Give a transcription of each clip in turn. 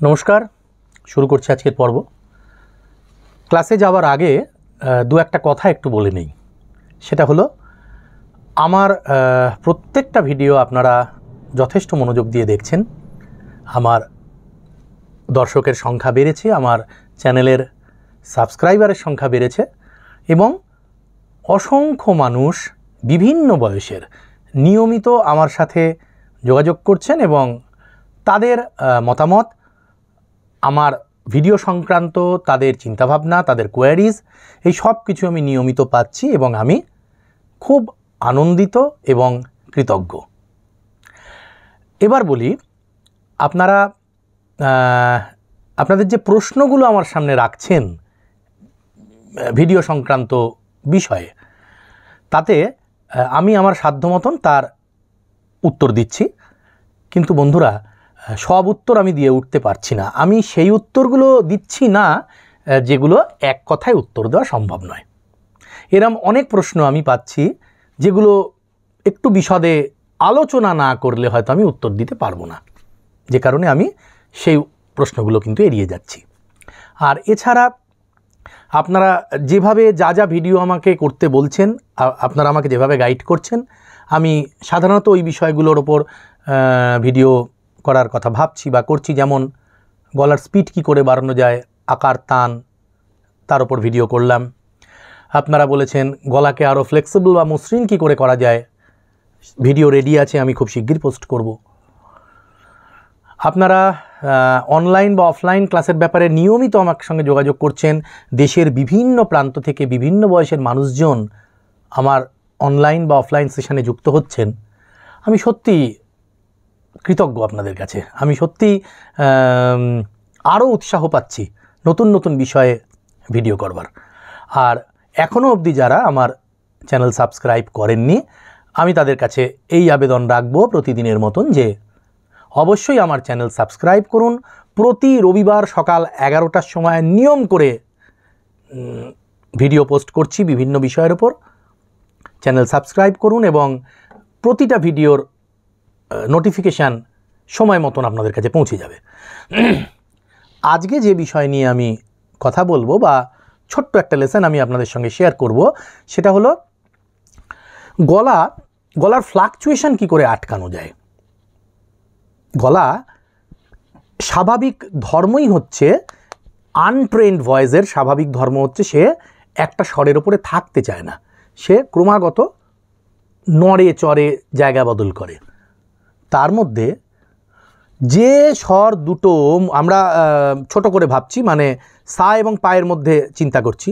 নমস্কার, শুরু করছি আজকের পর্ব। ক্লাসে যাওয়ার আগে দু একটা কথা একটু বলে নেই। সেটা হলো, আমার প্রত্যেকটা ভিডিও আপনারা যথেষ্ট মনোযোগ দিয়ে দেখছেন। আমার দর্শকের সংখ্যা বেড়েছে, আমার চ্যানেলের সাবস্ক্রাইবারের সংখ্যা বেড়েছে এবং অসংখ্য মানুষ বিভিন্ন বয়সের নিয়মিত আমার সাথে যোগাযোগ করছেন এবং তাদের মতামত, আমার ভিডিও সংক্রান্ত তাদের চিন্তাভাবনা, তাদের কোয়ারিজ, এই সব কিছু আমি নিয়মিত পাচ্ছি এবং আমি খুব আনন্দিত এবং কৃতজ্ঞ। এবার বলি, আপনাদের যে প্রশ্নগুলো আমার সামনে রাখছেন ভিডিও সংক্রান্ত বিষয়ে, তাতে আমি আমার সাধ্য মতন তার উত্তর দিচ্ছি। কিন্তু বন্ধুরা, সব উত্তর আমি দিয়ে উঠতে পারছি না। আমি সেই উত্তরগুলো দিচ্ছি না যেগুলো এক কথায় উত্তর দেওয়া সম্ভব নয়। এরম অনেক প্রশ্ন আমি পাচ্ছি যেগুলো একটু বিশদে আলোচনা না করলে হয়তো আমি উত্তর দিতে পারবো না, যে কারণে আমি সেই প্রশ্নগুলো কিন্তু এড়িয়ে যাচ্ছি। আর এছাড়া আপনারা যেভাবে যা ভিডিও আমাকে করতে বলছেন, আপনারা আমাকে যেভাবে গাইড করছেন, আমি সাধারণত ওই বিষয়গুলোর ওপর ভিডিও করার কথা ভাবছি বা করছি। যেমন গলার স্পিড কী করে বাড়ানো যায়, আকার তান, তার ওপর ভিডিও করলাম। আপনারা বলেছেন গলাকে আরও ফ্লেক্সিবল বা মসৃণ কী করে করা যায়, ভিডিও রেডি আছে, আমি খুব শিগগির পোস্ট করব। আপনারা অনলাইন বা অফলাইন ক্লাসের ব্যাপারে নিয়মিত আমার সঙ্গে যোগাযোগ করছেন। দেশের বিভিন্ন প্রান্ত থেকে বিভিন্ন বয়সের মানুষজন আমার অনলাইন বা অফলাইন সেশনে যুক্ত হচ্ছেন। আমি সত্যি কৃতজ্ঞ আপনাদের কাছে। আমি সত্যি আরও উৎসাহ পাচ্ছি নতুন নতুন বিষয়ে ভিডিও করবার। আর এখনও অবধি যারা আমার চ্যানেল সাবস্ক্রাইব করেননি, আমি তাদের কাছে এই আবেদন রাখবো প্রতিদিনের মতন যে অবশ্যই আমার চ্যানেল সাবস্ক্রাইব করুন। প্রতি রবিবার সকাল 11টার সময় নিয়ম করে ভিডিও পোস্ট করছি বিভিন্ন বিষয়ের ওপর। চ্যানেল সাবস্ক্রাইব করুন এবং প্রতিটা ভিডিওর নোটিফিকেশান সময় মতন আপনাদের কাছে পৌঁছে যাবে। আজকে যে বিষয় নিয়ে আমি কথা বলবো বা ছোট্ট একটা লেসন আমি আপনাদের সঙ্গে শেয়ার করব, সেটা হলো গলার ফ্লাকচুয়েশন কি করে আটকানো যায়। গলা স্বাভাবিক ধর্মই হচ্ছে, আনট্রেন্ড ভয়েসের স্বাভাবিক ধর্ম হচ্ছে সে একটা স্বরের ওপরে থাকতে চায় না, সে ক্রমাগত নড়ে চড়ে জায়গা বদল করে। তার মধ্যে যে স্বর দুটো আমরা ছোট করে ভাবছি, মানে সা এবং পায়ের মধ্যে চিন্তা করছি,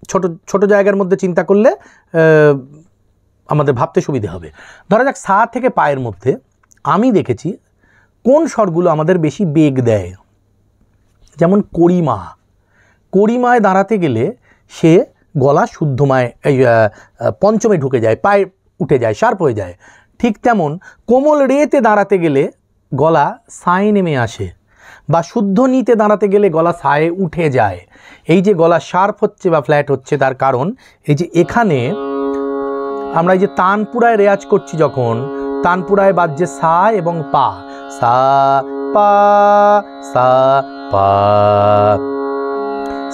ছোট ছোট জায়গার মধ্যে চিন্তা করলে আমাদের ভাবতে সুবিধে হবে। ধরা যাক সা থেকে পায়ের মধ্যে আমি দেখেছি কোন স্বরগুলো আমাদের বেশি বেগ দেয়। যেমন করিমায় দাঁড়াতে গেলে সে গলা শুদ্ধমায় পঞ্চমে ঢুকে যায়, পায়ে উঠে যায়, শার্প হয়ে যায়। ঠিক তেমন কোমল রেতে দাঁড়াতে গেলে গলা সায়ে নেমে আসে, বা শুদ্ধ নিতে দাঁড়াতে গেলে গলা সায়ে উঠে যায়। এই যে গলা শার্প হচ্ছে বা ফ্ল্যাট হচ্ছে, তার কারণ এই যে এখানে আমরা এই যে তানপুরায় রেয়াজ করছি, যখন তানপুরায় বাজছে সা এবং পা, সা পা সা পা,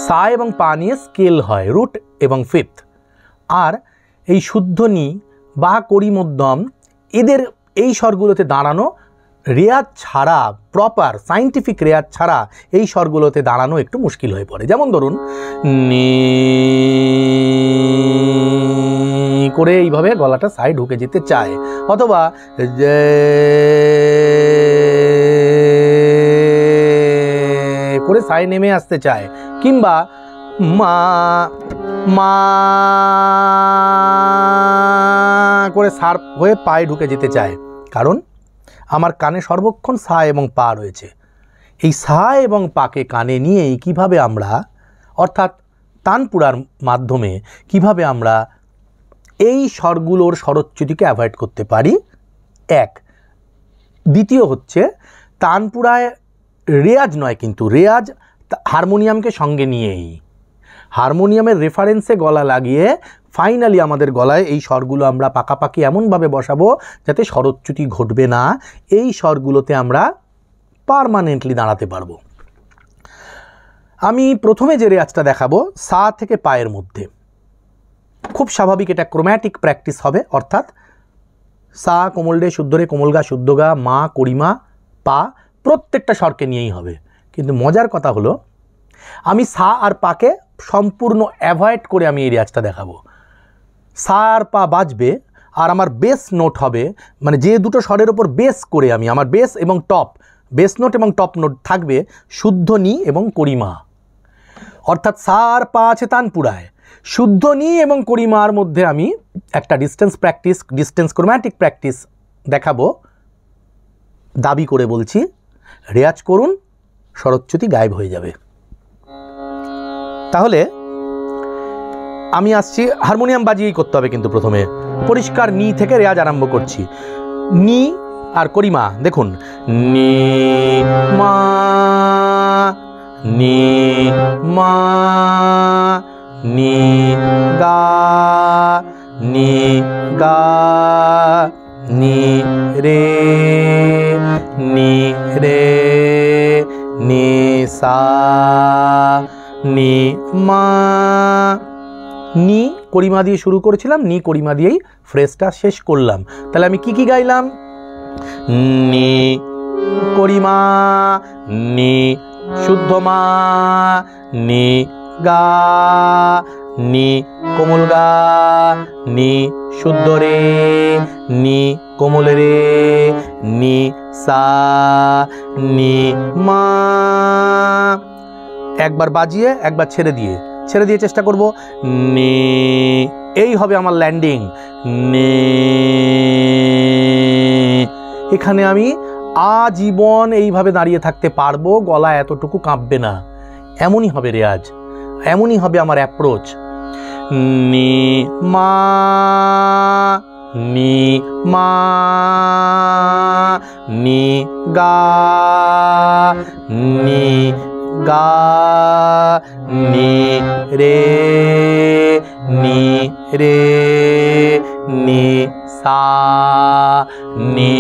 সা এবং পা নিয়ে স্কেল হয়, রুট এবং ফিফথ। আর এই শুদ্ধ নি বা করিমধ্যম, এদের এই স্বরগুলোতে দাঁড়ানো রেয়াজ ছাড়া, প্রপার সায়েন্টিফিক রেয়াজ ছাড়া এই স্বরগুলোতে দাঁড়ানো একটু মুশকিল হয়ে পড়ে। যেমন ধরুন নি করে এইভাবে গলাটা সাইড ঢুকে যেতে চায়, অথবা করে সাই নেমে আসতে চায়, কিংবা মা মা করে সার্প হয়ে পায়ে ঢুকে যেতে চায়। কারণ আমার কানে সর্বক্ষণ সা এবং পা রয়েছে। এই সা এবং পাকে কানে নিয়েই কিভাবে আমরা, অর্থাৎ তানপুরার মাধ্যমে কিভাবে আমরা এই স্বরগুলোর স্বরচ্যুতিকে অ্যাভয়েড করতে পারি, এক। দ্বিতীয় হচ্ছে, তানপুরায় রেয়াজ নয়, কিন্তু রেয়াজ হারমোনিয়ামকে সঙ্গে নিয়েই, হারমোনিয়ামের রেফারেন্সে গলা লাগিয়ে ফাইনালি আমাদের গলায় এই স্বরগুলো আমরা পাকাপাকি এমনভাবে বসাবো যাতে স্বরচ্যুতি ঘটবে না। এই স্বরগুলোতে আমরা পার্মানেন্টলি দাঁড়াতে পারবো। আমি প্রথমে যে রেয়াজটা দেখাবো সা থেকে পায়ের মধ্যে, খুব স্বাভাবিক, এটা ক্রোম্যাটিক প্র্যাকটিস হবে, অর্থাৎ সা কোমল রে শুদ্ধ রে কোমল গা শুদ্ধ গা মা করিমা পা প্রত্যেকটা স্বরকে নিয়েই হবে। কিন্তু মজার কথা হলো আমি সা আর পাকে সম্পূর্ণ অ্যাভয়েড করে আমি এই রেয়াজটা দেখাবো। সা আর পা বাজবে আর আমার বেস নোট হবে, মানে যে দুটো স্বরের ওপর বেস করে আমি আমার বেস এবং টপ, বেস নোট এবং টপ নোট থাকবে শুদ্ধ নি এবং করিমা, অর্থাৎ সা আর পা আছে তানপুরায়, শুদ্ধ নি এবং করিমার মধ্যে আমি একটা distance practice, distance chromatic practice দেখাবো। দাবি করে বলছি, রেয়াজ করুন, স্বরচ্যুতি গায়েব হয়ে যাবে। তাহলে আমি আসছি, হারমোনিয়াম বাজিয়েই করতে হবে কিন্তু প্রথমে পরিষ্কার নি থেকে রেয়াজ আরম্ভ করছি। নি আর করিমা দেখুন, নি মা নি মা নি গা নি গা নি রে নি রে নি সা নি মা। নি করিমা দিয়ে শুরু করেছিলাম, নি করিমা দিয়েই ফ্রেজটা শেষ করলাম। তাহলে আমি কি গাইলাম? নি করিমা নি শুদ্ধ মা নি গা নি কোমল গা নি শুদ্ধ রে নি কোমল রে নি সা নি মা। একবার বাজিয়ে একবার ছেড়ে দিয়ে চেষ্টা করব। নি, এই হবে আমার ল্যান্ডিং। নি, এখানে আমি আজীবন এইভাবে দাঁড়িয়ে থাকতে পারবো, গলা এতটুকু কাঁপবে না। এমনই হবে রেয়াজ, এমনই হবে আমার অ্যাপ্রোচ। নি মা নি মা নি গা নি গা নি রে নি রে নি সা নি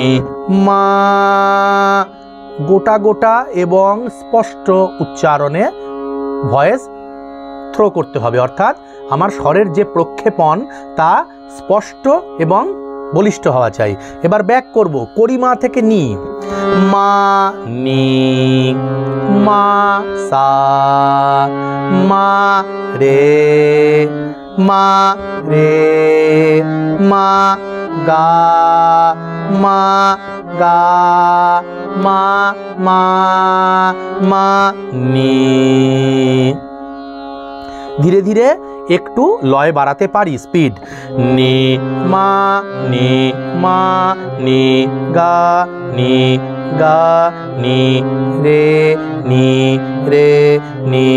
মা। গোটা গোটা এবং স্পষ্ট উচ্চারণে ভয়েস থ্রো করতে হবে, অর্থাৎ আমার স্বরের যে প্রক্ষেপণ তা স্পষ্ট এবং বলিষ্ঠ হওয়া চাই। এবার ব্যাক করব, করিমা থেকে নি, মা নি মা সা মা রে মা রে মা গা মা গা মা মা মা নি। ধীরে ধীরে একটু লয় বাড়াতে পারি, স্পিড। নি মা নি মা নি গা নি গা নি রে নি রে নি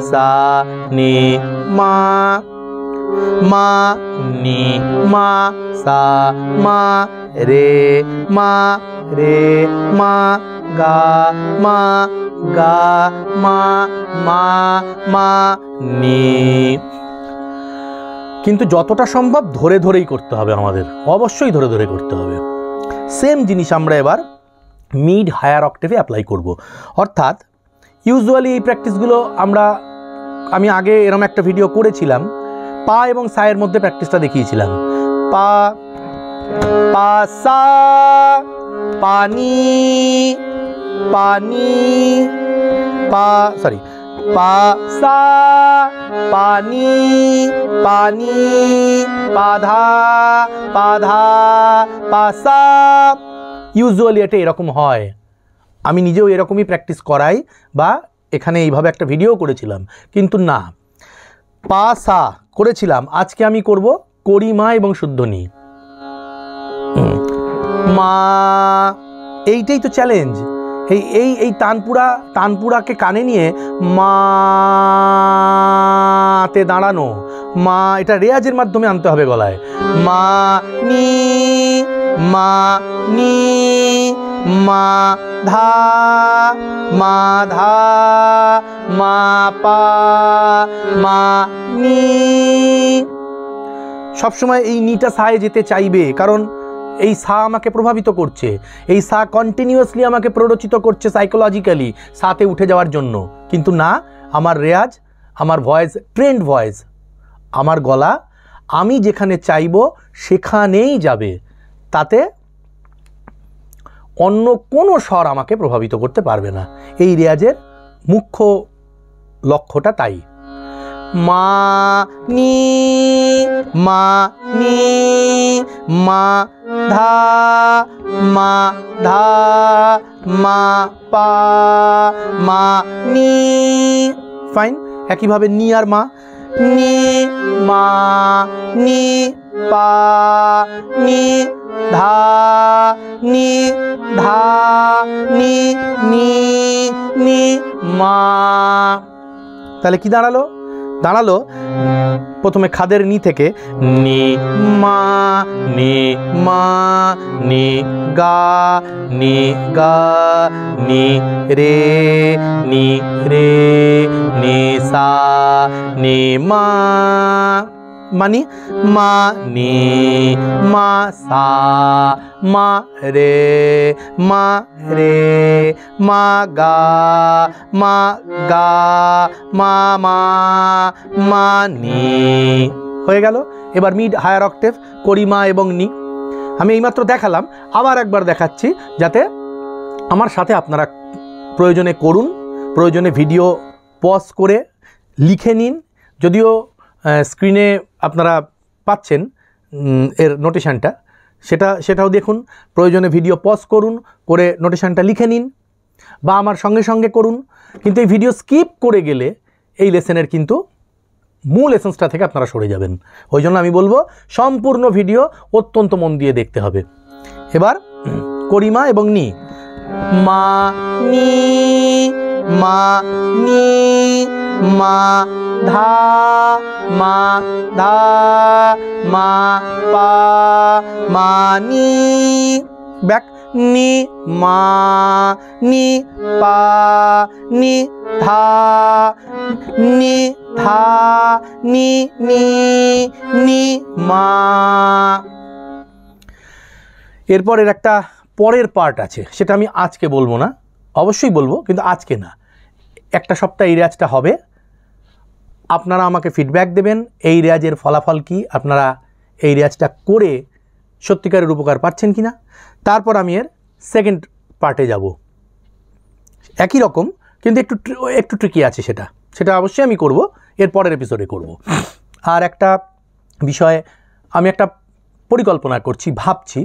সা নি মা মা নি মা সা মা রে মা রে মা গা মা গা মা মা মা নি। কিন্তু যতটা সম্ভব ধরে ধরেই করতে হবে, আমাদের অবশ্যই ধরে ধরে করতে হবে। সেম জিনিস আমরা এবার মিড হায়ার অক্টেভে অ্যাপ্লাই করব। অর্থাৎ ইউজুয়ালি এই প্র্যাকটিসগুলো আমি আগে এরকম একটা ভিডিও করেছিলাম, পা এবং সায়ের মধ্যে প্র্যাকটিসটা দেখিয়েছিলাম। পা পা সা পানি পানি পা সরি পা সা পানি পানি পাধা পাধা পাসা। ইউজুয়ালি এটা এরকম হয়, আমি নিজেও এরকমই প্র্যাকটিস করাই বা এখানে এইভাবে একটা ভিডিও করেছিলাম। কিন্তু না, পা সা করেছিলাম, আজকে আমি করব করিমা এবং শুদ্ধ নি মা। এইটাই তো চ্যালেঞ্জ, এই এই এই তানপুরাকে কানে নিয়ে মাতে দাঁড়ানো, মা এটা রেয়াজের মাধ্যমে আনতে হবে গলায়। মা নি মা নি মা ধা মা ধা মা পা মা নি। সবসময় এই নিটা সায়ে যেতে চাইবে, কারণ এই সা আমাকে প্রভাবিত করছে, এই সা কন্টিনিউয়াসলি আমাকে প্ররোচিত করছে সাইকোলজিক্যালি সাতে উঠে যাওয়ার জন্য। কিন্তু না, আমার রেয়াজ, আমার ভয়েস ট্রেন্ড ভয়েস, আমার গলা আমি যেখানে চাইবো সেখানেই যাবে, তাতে অন্য কোনো স্বর আমাকে প্রভাবিত করতে পারবে না। এই রেয়াজের মুখ্য লক্ষ্যটা তাই। মা নি মা নি মা ধা মা ধা মা পা মা নি, ফাইন। একইভাবে নি আর মা, নি মা নি পা নি ধা নি ধা নি নি নি মা। তাহলে কি দাঁড়ালো? দাঁড়ালো প্রথমে খাদের নি থেকে নি মা নি মা নি গা নি গা নি রে নি রে নি সা নি মা, মানি মা নি মা সা মা রে মা রে মা গা মা গা মা মা মা নি। হয়ে গেল। এবার মিড হায়ার অক্টেভ করিমা এবং নি। আমি এইমাত্র দেখালাম, আবার একবার দেখাচ্ছি যাতে আমার সাথে আপনারা প্রয়োজনে করুন, প্রয়োজনে ভিডিও পজ করে লিখে নিন। যদিও স্ক্রিনে আপনারা পাচ্ছেন এর নোটেশনটা, সেটাও দেখুন। প্রয়োজনে ভিডিও পজ করুন, করে নোটেশনটা লিখে নিন, বা আমার সঙ্গে সঙ্গে করুন। কিন্তু এই ভিডিও স্কিপ করে গেলে এই লেসনের কিন্তু মূল এসেন্সটা থেকে আপনারা সরে যাবেন। ওই জন্য আমি বলবো সম্পূর্ণ ভিডিও অত্যন্ত মন দিয়ে দেখতে হবে। এবার করিমা এবং নি। মা নি মা নি মা ধা মা ধা মা পা মা নি, ব্যাক নি মা নি পা নি ধা নি ধা নি নি নি মা। এরপরের একটা পরের পার্ট আছে, সেটা আমি আজকে বলবো না, অবশ্যই বলবো কিন্তু আজকে না। একটা সপ্তাহ এই রেয়াজটা হবে, আপনারা আমাকে ফিডব্যাক দেবেন এই রেয়াজের ফলাফল কি, আপনারা এই রেয়াজটা করে সত্যিকারের উপকার পাচ্ছেন কি না। তারপর আমি এর সেকেন্ড পার্টে যাব, একই রকম কিন্তু একটু ট্রিকি আছে, সেটা অবশ্যই আমি করব, এর পরের এপিসোডে করব। আর একটা বিষয়ে আমি একটা পরিকল্পনা করছি, ভাবছি,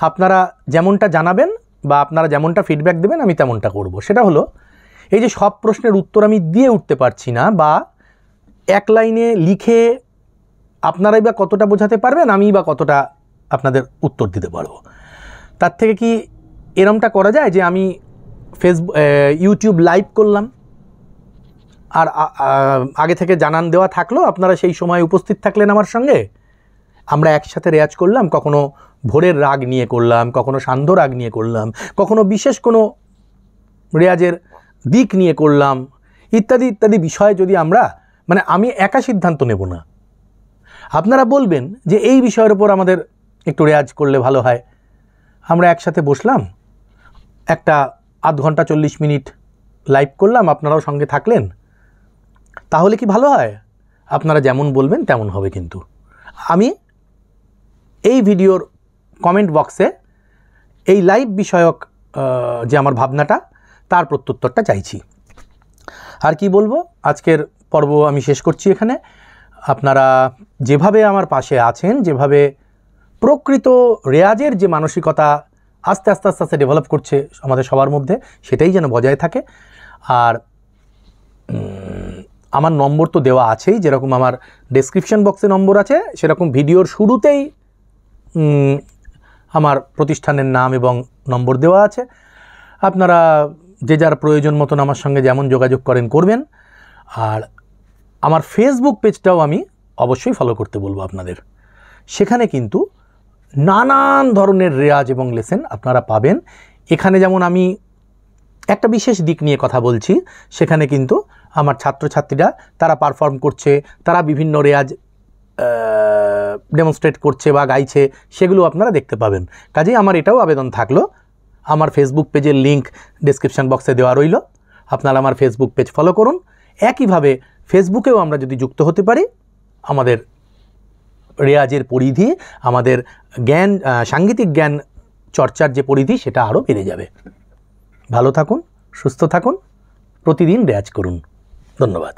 আপনারা যেমনটা জানাবেন বা আপনারা যেমনটা ফিডব্যাক দেবেন আমি তেমনটা করব। সেটা হলো, এই যে সব প্রশ্নের উত্তর আমি দিয়ে উঠতে পারছি না, বা এক লাইনে লিখে আপনারাই বা কতটা বোঝাতে পারবেন, আমি বা কতটা আপনাদের উত্তর দিতে পারবো। তার থেকে কি এরমটা করা যায় যে আমি ইউটিউব লাইভ করলাম, আর আগে থেকে জানান দেওয়া থাকলো, আপনারা সেই সময় উপস্থিত থাকলেন আমার সঙ্গে, আমরা একসাথে রেয়াজ করলাম, কখনো ভোরের রাগ নিয়ে করলাম, কখনো সান্ধ্য রাগ নিয়ে করলাম, কখনো বিশেষ কোনো রেয়াজের দিক নিয়ে করলাম, ইত্যাদি ইত্যাদি বিষয়ে যদি আমরা, মানে আমি একা সিদ্ধান্ত নেব না, আপনারা বলবেন যে এই বিষয়ের উপর আমাদের একটু রেয়াজ করলে ভালো হয়, আমরা একসাথে বসলাম, একটা আধ ঘন্টা 40 মিনিট লাইভ করলাম, আপনারাও সঙ্গে থাকলেন, তাহলে কি ভালো হয়? আপনারা যেমন বলবেন তেমন হবে। কিন্তু আমি এই ভিডিওর কমেন্ট বক্সে এই লাইভ বিষয়ক যে আমার ভাবনাটা, তার প্রত্যুত্তরটা চাইছি। আর কি বলবো, আজকের পর্ব আমি শেষ করছি এখানে। আপনারা যেভাবে আমার পাশে আছেন, যেভাবে প্রকৃত রেয়াজের যে মানসিকতা আস্তে আস্তে আস্তে আস্তে ডেভেলপ করছে আমাদের সবার মধ্যে, সেটাই যেন বজায় থাকে। আর আমার নম্বর তো দেওয়া আছেই, যেরকম আমার ডেসক্রিপশন বক্সে নম্বর আছে, সেরকম ভিডিওর শুরুতেই আমার প্রতিষ্ঠানের নাম এবং নম্বর দেওয়া আছে। আপনারা যে যার প্রয়োজন মতন আমার সঙ্গে যেমন যোগাযোগ করেন করবেন। আর আমার ফেসবুক পেজটাও আমি অবশ্যই ফলো করতে বলবো আপনাদের। সেখানে কিন্তু নানান ধরনের রেয়াজ এবং লেসেন আপনারা পাবেন। এখানে যেমন আমি একটা বিশেষ দিক নিয়ে কথা বলছি, সেখানে কিন্তু আমার ছাত্রছাত্রীরা তারা পারফর্ম করছে, তারা বিভিন্ন রেয়াজ ডেমনস্ট্রেট করছে বা গাইছে সেগুলো আপনারা দেখতে পাবেন। কাজেই আমার এটাও আবেদন থাকলো, আমার ফেসবুক পেজের লিঙ্ক ডেসক্রিপশন বক্সে দেওয়া রইল, আপনারা আমার ফেসবুক পেজ ফলো করুন। একইভাবে ফেসবুকেও আমরা যদি যুক্ত হতে পারি, আমাদের রেয়াজের পরিধি, আমাদের জ্ঞান, সাংগীতিক জ্ঞান চর্চার যে পরিধি সেটা আরও বেড়ে যাবে। ভালো থাকুন, সুস্থ থাকুন, প্রতিদিন রেয়াজ করুন। ধন্যবাদ।